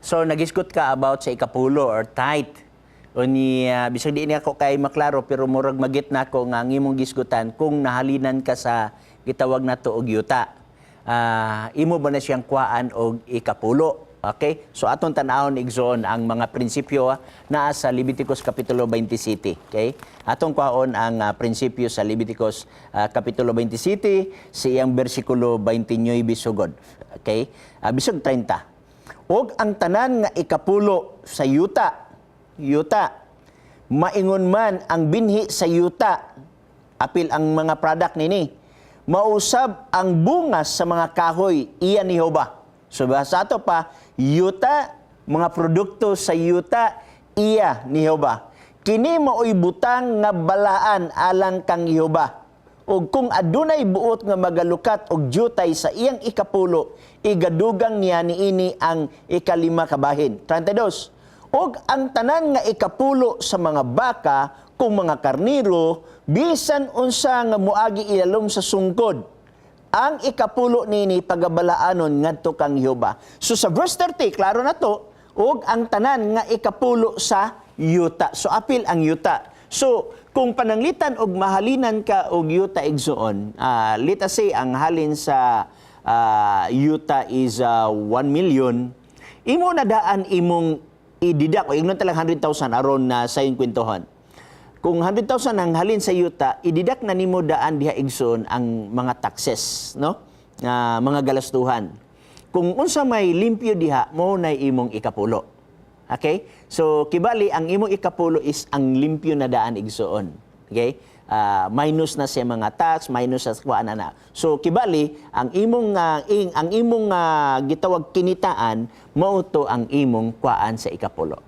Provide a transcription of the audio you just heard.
So nagisgot ka about sa ikapulo or tithe. O ni bisag di ni ako kay maklaro pero murag magit na ko nga ang imong gisgutan kung nahalinan ka sa gitawag nato og yuta. Imo ba na siyang kuhaan og ikapulo? Okay? So aton tan-awon igsoon ang mga prinsipyo naa sa Leviticus kapitulo 27. Okay? Atong kuhaon ang prinsipyo sa Leviticus kapitulo 27 sa iyang bersikulo 29 sugod. Okay? Bisag 30. Og ang tanan nga ikapulo sa yuta, maingon man ang binhi sa yuta, apil ang mga product nini, mausab ang bungas sa mga kahoy, iya ni Jehova. So sa ato pa, yuta, mga produkto sa yuta, iya ni Jehova. Kini maoy butang nga balaan alang kang Jehova. O kung adunay buot nga magalukat og jutay sa iyang ikapulo, igadugang niya niini ang ikalima kabahin. 32. Og ang tanan nga ikapulo sa mga baka, kung mga karniro, bisan unsa nga muagi ilalom sa sungkod, ang ikapulo nini pagabalaanon ngadto kang Jehova. So sa verse 30, klaro na to, og ang tanan nga ikapulo sa yuta. So apil ang yuta. So kung pananglitan og mahalinan ka og yuta igsoon, let us say ang halin sa yuta is 1 million, imo na daan imong ididak o ignon talang 100,000 aron na sa iyong kwentuhan. Kung 100,000 ang halin sa yuta, ididak na nimo daan diha igsoon ang mga taxes, no? Mga galastuhan. Kung unsa may limpyo diha, mo na imong ikapulo. Okay? So kibali ang imong ikapulo is ang limpyo na daan igsoon. Okay? Minus na siya mga tax, minus sa kuan na. So kibali ang imong gitawag kinitaan mao to ang imong kuan sa ikapulo.